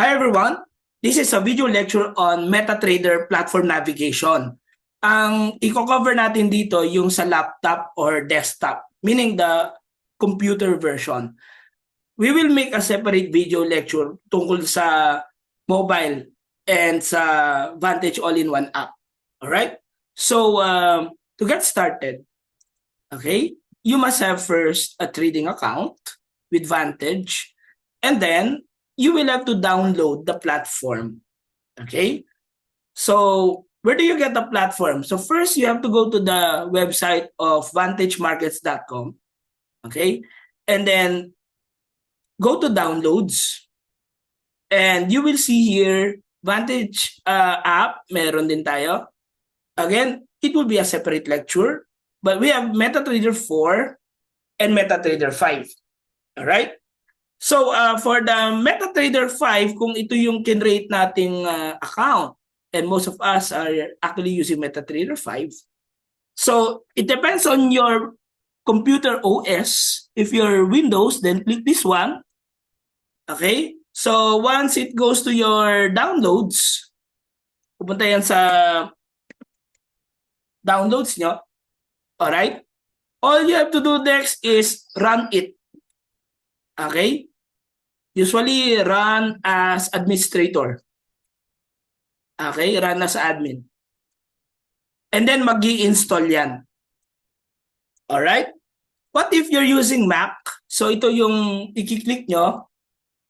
Hi everyone, this is a video lecture on MetaTrader platform navigation. Ang i-cover natin dito yung sa laptop or desktop, meaning the computer version. We will make a separate video lecture tungkol sa mobile and sa Vantage All-in-One app. Alright? So, to get started, okay, you must have first a trading account with Vantage, and then you will have to download the platform. Okay? So, where do you get the platform? So, first, you have to go to the website of vantagemarkets.com. Okay? And then, go to downloads. And you will see here, Vantage app, meron din tayo. Again, it will be a separate lecture. But we have MetaTrader 4 and MetaTrader 5. Alright? So, for the MetaTrader 5, kung ito yung kinrate nating account, and most of us are actually using MetaTrader 5, so it depends on your computer OS. If you're Windows, then click this one. Okay? So, once it goes to your downloads, pupunta yan sa downloads nyo. Alright? All you have to do next is run it. Okay? Usually run as administrator. Okay, run as admin. And then mag-i-install yan. Alright? What if you're using Mac? So ito yung i-click nyo.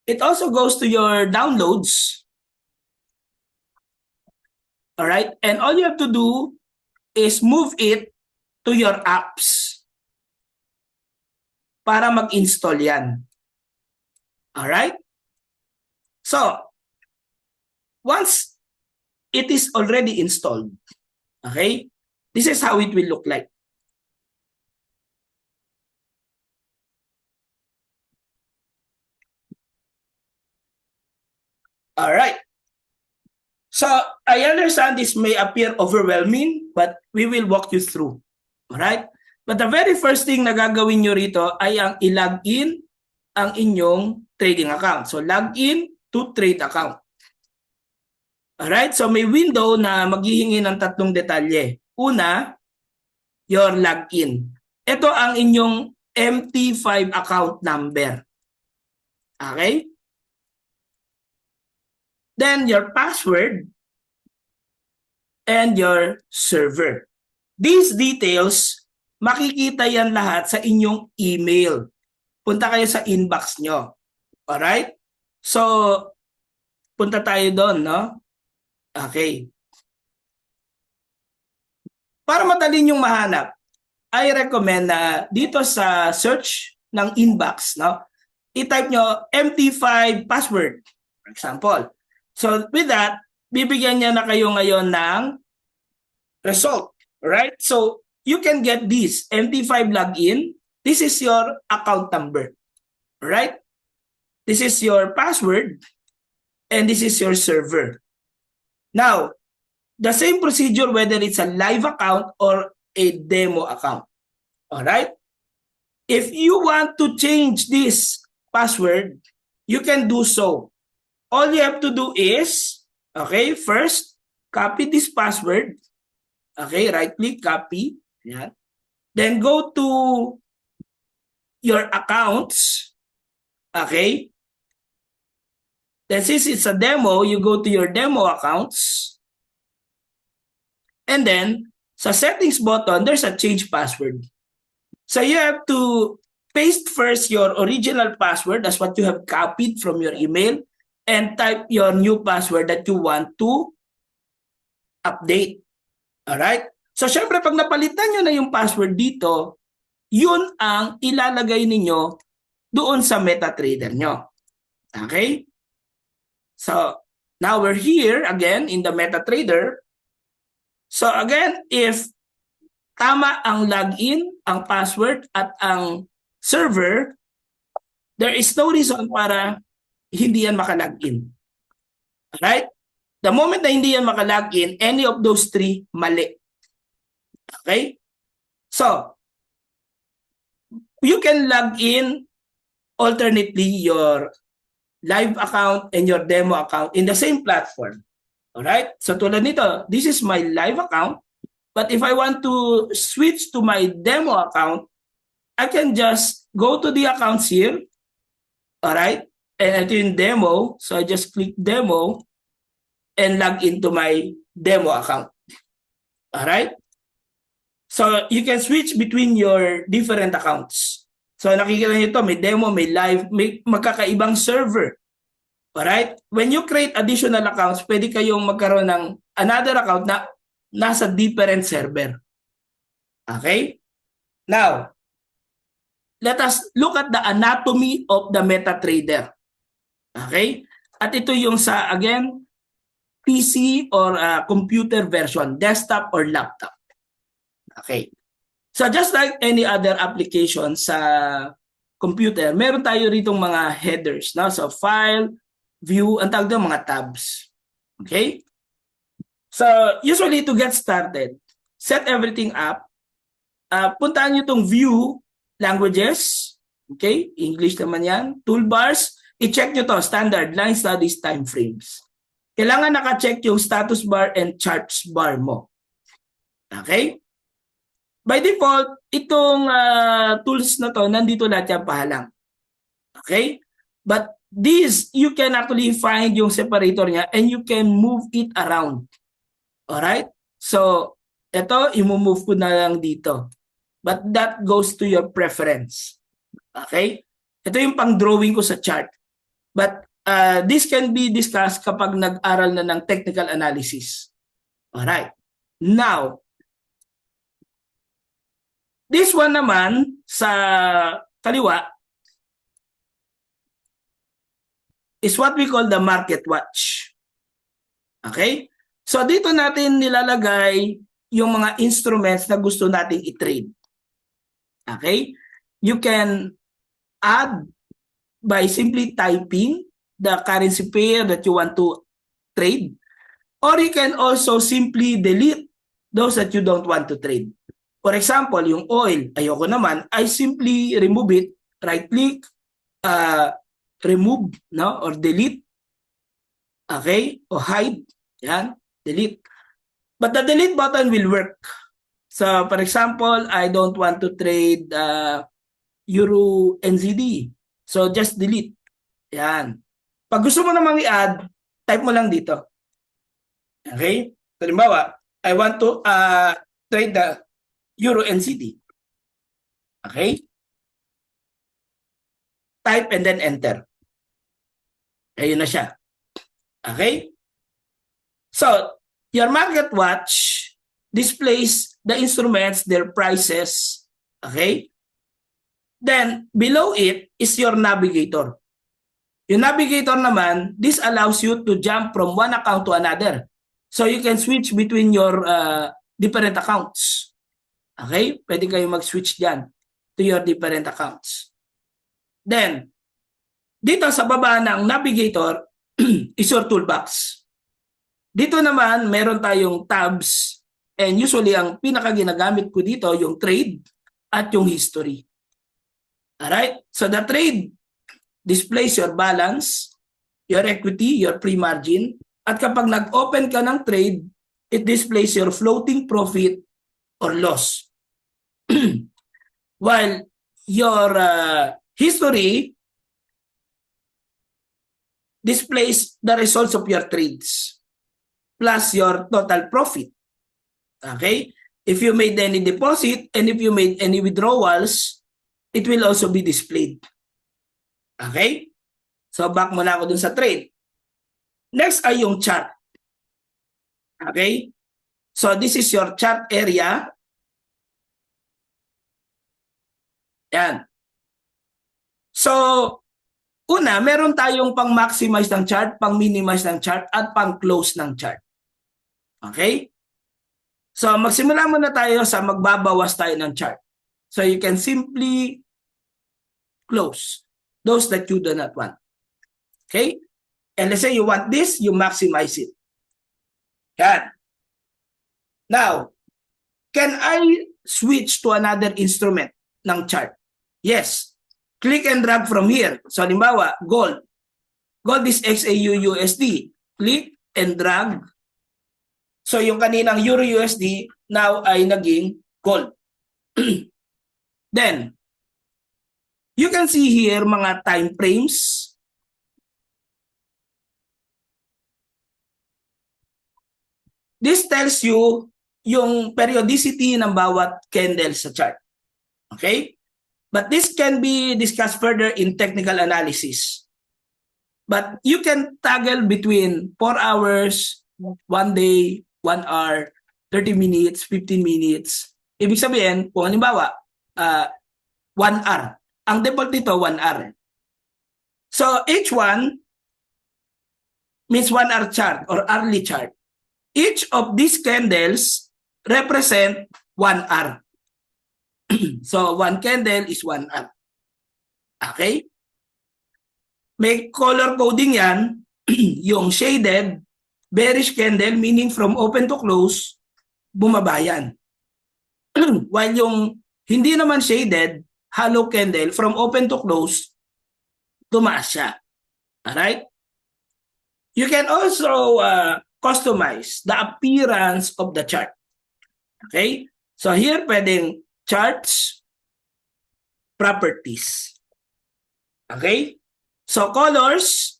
It also goes to your downloads. Alright? And all you have to do is move it to your apps para mag-install yan. Alright? So, once it is already installed, okay, this is how it will look like. Alright. So, I understand this may appear overwhelming, but we will walk you through. Alright? But the very first thing na gagawin nyo rito ay ang i-login ang inyong trading account. So, login to trade account. Alright? So, may window na maghihingi ng tatlong detalye. Una, your login. Ito ang inyong MT5 account number. Okay? Then, your password and your server. These details, makikita yan lahat sa inyong email. Punta kayo sa inbox nyo. Alright? So, punta tayo doon, no? Okay. Para madali nyong mahanap, I recommend na dito sa search ng inbox, no? I-type nyo MT5 password, for example. So, with that, bibigyan niya na kayo ngayon ng result. Right? So, you can get this MT5 login. This is your account number. Right? This is your password. And this is your server. Now, the same procedure whether it's a live account or a demo account. Alright? If you want to change this password, you can do so. All you have to do is, okay, first, copy this password. Okay, right-click, copy. Yan. Then go to your accounts. Okay. Then since it's a demo, you go to your demo accounts. And then, sa settings button, there's a change password. So you have to paste first your original password, that's what you have copied from your email, and type your new password that you want to update. Alright? So, syempre, pag napalitan nyo na yung password dito, yun ang ilalagay ninyo doon sa MetaTrader nyo. Okay? So, now we're here again in the MetaTrader. So, again, if tama ang login, ang password, at ang server, there is no reason para hindi yan makalogin. Alright? The moment na hindi yan makalogin, any of those three, mali. Okay? So, you can log in alternately your live account and your demo account in the same platform. Alright? So tulad nito, this is my live account. But if I want to switch to my demo account, I can just go to the accounts here. Alright? And ito yung demo. So I just click demo and log into my demo account. Alright? So you can switch between your different accounts. So nakikita niyo ito, may demo, may live, may magkakaibang server. Alright? When you create additional accounts, pwede kayong magkaroon ng another account na nasa different server. Okay? Now, let us look at the anatomy of the MetaTrader. Okay? At ito yung sa, again, PC or computer version, desktop or laptop. Okay. So just like any other application sa computer, meron tayo ritong mga headers. No? So file, view, ang tawag doon mga tabs. Okay? So usually to get started, set everything up. Puntaan nyo itong view, languages. Okay? English naman yan. Toolbars. I-check nyo to, standard, line studies, time frames. Kailangan naka-check yung status bar and charts bar mo. Okay? By default, itong tools na to, nandito lahat yan pahalang. Okay? But this, you can actually find yung separator niya and you can move it around. Alright? So, ito, i-move ko na lang dito. But that goes to your preference. Okay? Ito yung pang-drawing ko sa chart. But this can be discussed kapag nag-aral na ng technical analysis. Alright. Now, this one naman sa kaliwa is what we call the market watch. Okay? So dito natin nilalagay yung mga instruments na gusto nating i-trade. Okay? You can add by simply typing the currency pair that you want to trade, or you can also simply delete those that you don't want to trade. For example, yung oil, ayoko naman, I simply remove it, right-click, remove, no, or delete. Okay? O hide. Yan, delete. But the delete button will work. So, for example, I don't want to trade Euro NZD. So, just delete. Yan. Pag gusto mo namang i-add, type mo lang dito. Okay? Halimbawa, I want to trade the Euro NZD. Okay? Type and then enter. Ayun na siya. Okay? So, your market watch displays the instruments, their prices. Okay? Then, below it is your navigator. Yung navigator naman, this allows you to jump from one account to another. So, you can switch between your different accounts. Okay? Pwede kayo mag-switch dyan to your different accounts. Then, dito sa baba ng navigator is your toolbox. Dito naman, meron tayong tabs. And usually, ang pinaka-ginagamit ko dito, yung trade at yung history. Alright? So, the trade displays your balance, your equity, your pre-margin. At kapag nag-open ka ng trade, it displays your floating profit or loss. While your history displays the results of your trades plus your total profit. Okay? If you made any deposit and if you made any withdrawals, it will also be displayed. Okay? So, back muna ako dun sa trade. Next ay yung chart. Okay? So, this is your chart area. Yan. So, una, meron tayong pang-maximize ng chart, pang-minimize ng chart, at pang-close ng chart. Okay? So, magsimula muna tayo sa magbabawas tayo ng chart. So, you can simply close those that you do not want. Okay? And let's say you want this, you maximize it. Yan. Now, can I switch to another instrument ng chart? Yes. Click and drag from here. So, halimbawa, gold. Gold is XAU USD. Click and drag. So yung kaninang Euro USD now ay naging gold. Then, you can see here mga time frames. This tells you yung periodicity ng bawat candle sa chart. Okay? But this can be discussed further in technical analysis. But you can toggle between 4 hours, 1 day, 1 hour, 30 minutes, 15 minutes. Ibig sabihin, kung halimbawa, 1 hour. Ang default nito, 1 hour. So, H1 means 1 hour chart or hourly chart. Each of these candles represent 1 hour. So, 1 candle is 1 hour. Okay? May color coding yan. Yung shaded, bearish candle, meaning from open to close, bumaba yan. While yung hindi naman shaded, hollow candle, from open to close, tumaas siya. Alright? You can also customize the appearance of the chart. Okay? So here, pwedeng charts, properties. Okay? So colors,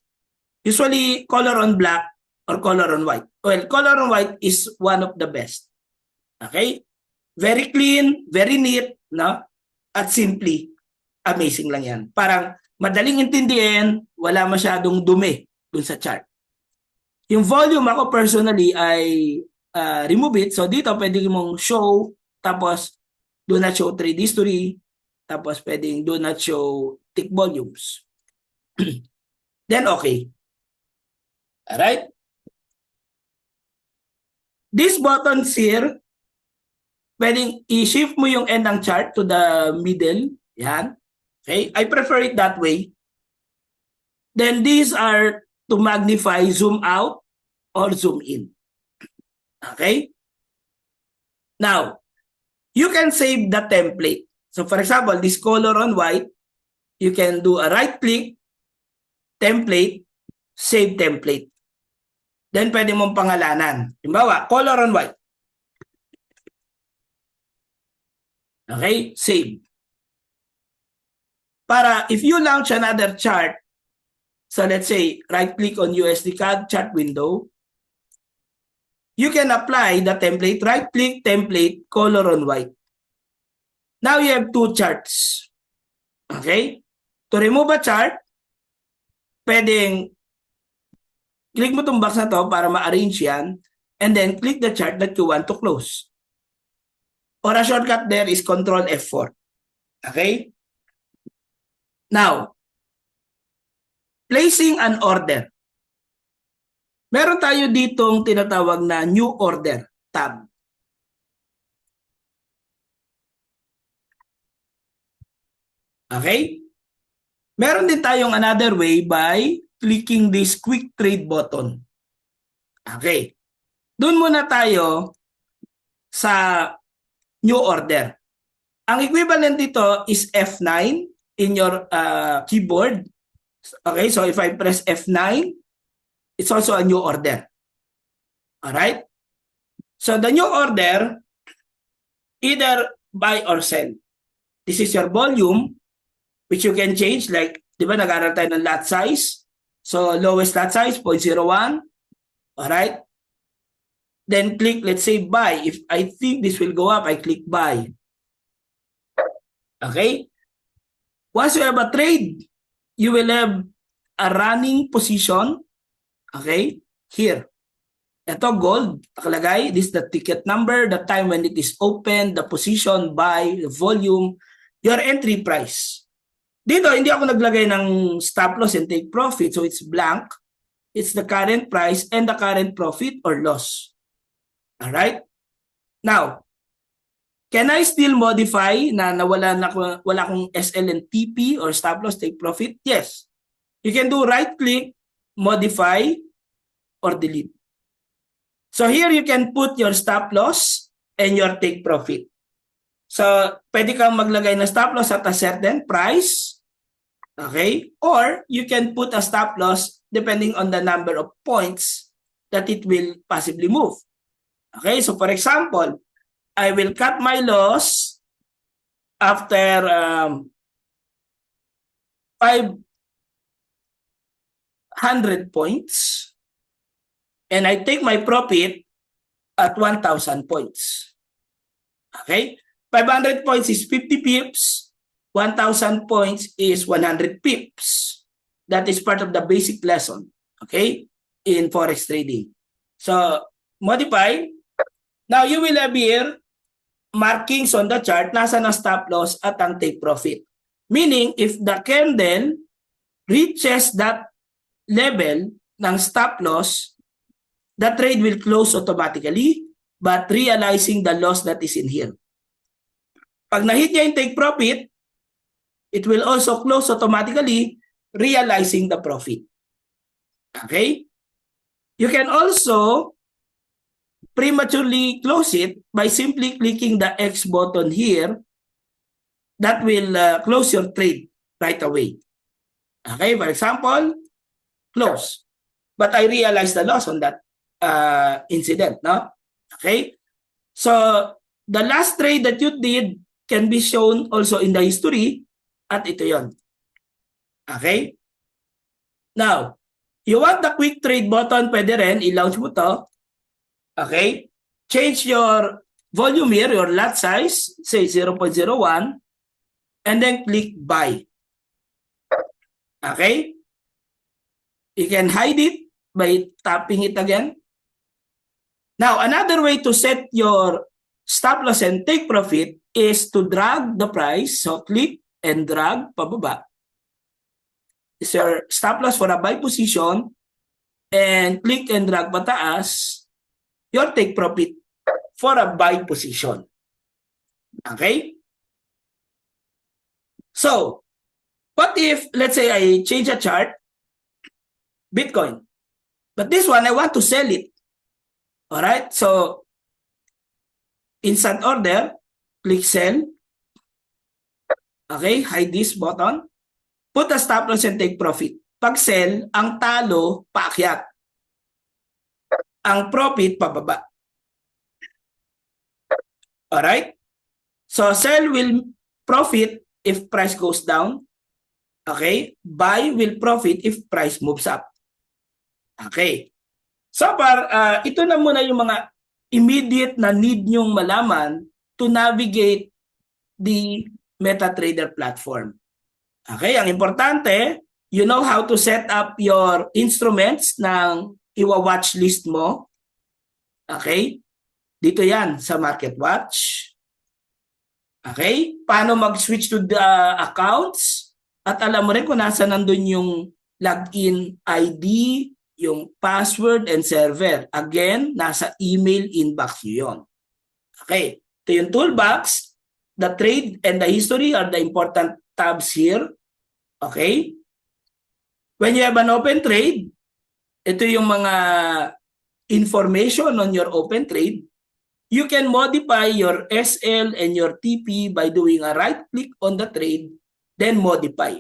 usually color on black or color on white. Well, color on white is one of the best. Okay? Very clean, very neat, no? At simply, amazing lang yan. Parang madaling intindihin, wala masyadong dumi dun sa chart. Yung volume, ako personally ay remove it. So dito pwede mong show, tapos do not show trade history, tapos pwedeng do not show tick volumes. Then okay. Alright? These buttons here, pwedeng i-shift mo yung end ng chart to the middle. Yan. Okay? I prefer it that way. Then these are to magnify, zoom out, or zoom in. Okay? Now, you can save the template. So for example, this color on white, you can do a right click, template, save template. Then pwede mong pangalanan. Halimbawa, color on white. Okay? Save. Para if you launch another chart, so let's say, right-click on USD CAD chart window, you can apply the template, right-click, template, color on white. Now you have 2 charts. Okay? To remove a chart, pwedeng click mo itong box na to para ma-arrange yan, and then click the chart that you want to close. Or a shortcut there is Control F4. Okay? Now, placing an order. Meron tayo ditong tinatawag na New Order tab. Okay? Meron din tayong another way by clicking this Quick Trade button. Okay. Doon muna tayo sa New Order. Ang equivalent dito is F9 in your keyboard. Okay, so if I press F9, it's also a new order. Alright? So the new order, either buy or sell. This is your volume, which you can change. Like, di ba, nag-aaral tayo ng lot size. So lowest lot size, 0.01. Alright? Then click, let's say, buy. If I think this will go up, I click buy. Okay? Once you have a trade, you will have a running position. Okay? Here. Ito, gold. Nakalagay. This is the ticket number, the time when it is open, the position, buy, the volume, your entry price. Dito, hindi ako naglagay ng stop loss and take profit. So it's blank. It's the current price and the current profit or loss. Alright? Now, can I still modify na wala akong SL and TP or stop loss take profit? Yes. You can do right click, modify, or delete. So here you can put your stop loss and your take profit. So pwede kang maglagay ng stop loss at a certain price Okay? Or you can put a stop loss depending on the number of points that it will possibly move. Okay? So for example, I will cut my loss after 500 points and I take my profit at 1,000 points. Okay? 500 points is 50 pips. 1,000 points is 100 pips. That is part of the basic lesson. Okay? In Forex trading. So, modify. Now, you will have here markings on the chart. Nasa na stop loss at ang take profit. Meaning, if the candle reaches that level ng stop loss, the trade will close automatically but realizing the loss that is in here. Pag na-hit niya yung take profit, it will also close automatically realizing the profit. Okay? You can also prematurely close it by simply clicking the X button here. That will close your trade right away. Okay? For example, close. But I realized the loss on that incident, no? Okay? So, the last trade that you did can be shown also in the history at ito yon. Okay? Now, you want the quick trade button, pwede rin, i-launch mo to. Okay? Change your volume here, your lot size, say 0.01, and then click buy. Okay? You can hide it by tapping it again. Now, another way to set your stop loss and take profit is to drag the price. So, click and drag pababa. Is your stop loss for a buy position and click and drag pataas your take profit for a buy position. Okay? So, what if, let's say I change a chart, Bitcoin, but this one I want to sell it. Alright, so instant order, click sell. Okay, hide this button. Put a stop loss and take profit. Pag sell, ang talo paakyat. Ang profit pababa. Alright? So sell will profit if price goes down. Okay? Buy will profit if price moves up. Okay. So ito na muna yung mga immediate na need nyong malaman to navigate the MetaTrader platform. Okay, ang importante, you know how to set up your instruments ng iwa-watch list mo. Okay? Dito yan sa MarketWatch. Okay? Paano mag-switch to the accounts? At alam mo rin kung nasa nandun yung login ID, yung password and server. Again, nasa email inbox nyo yun. Okay. Ito yung toolbox. The trade and the history are the important tabs here. Okay. When you have an open trade, ito yung mga information on your open trade. You can modify your SL and your TP by doing a right click on the trade, then modify.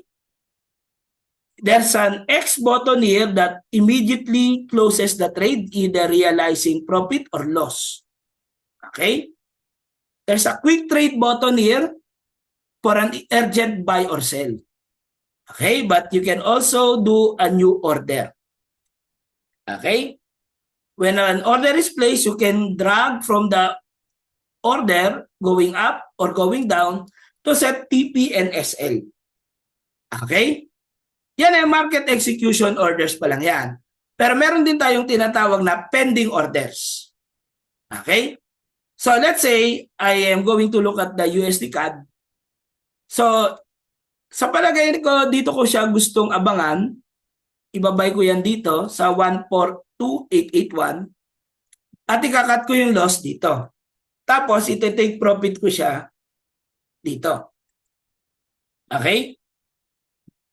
There's an X button here that immediately closes the trade, either realizing profit or loss. Okay? There's a quick trade button here for an urgent buy or sell. Okay? But you can also do a new order. Okay? When an order is placed, you can drag from the order going up or going down to set TP and SL. Okay? Yan ay market execution orders pa lang yan. Pero meron din tayong tinatawag na pending orders. Okay? So let's say I am going to look at the USD CAD. So sa palagay ko, dito ko siya gustong abangan. Ibabay ko yan dito sa 142881 at ikakat ko yung loss dito. Tapos iti-take profit ko siya dito. Okay?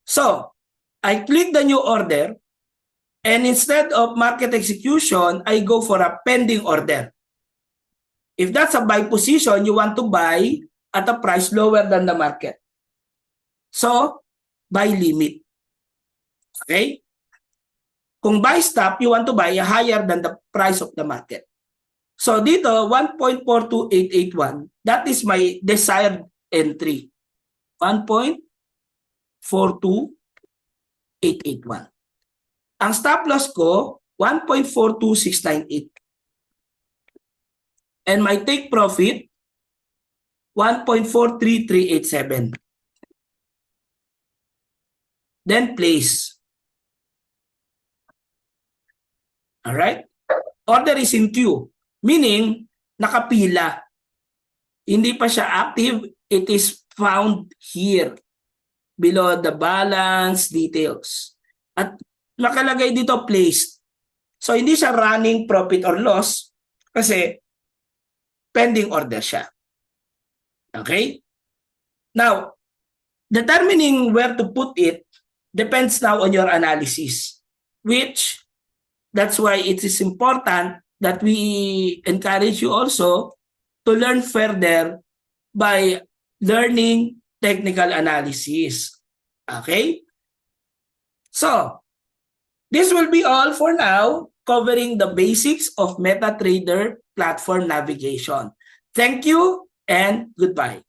So, I click the new order and instead of market execution, I go for a pending order. If that's a buy position, you want to buy at a price lower than the market. So, buy limit. Okay? Kung buy stop, you want to buy higher than the price of the market. So dito, 1.42881, that is my desired entry. 1.42881. Ang stop loss ko, 1.42698. And my take profit, 1.43387. Then place. Alright? Order is in queue. Meaning, nakapila. Hindi pa siya active. It is found here. Below the balance details. At nakalagay dito placed. So, hindi siya running profit or loss kasi pending order siya. Okay? Now, determining where to put it depends now on your analysis, which that's why it is important that we encourage you also to learn further by learning technical analysis. Okay? So, this will be all for now, covering the basics of MetaTrader platform navigation. Thank you and goodbye.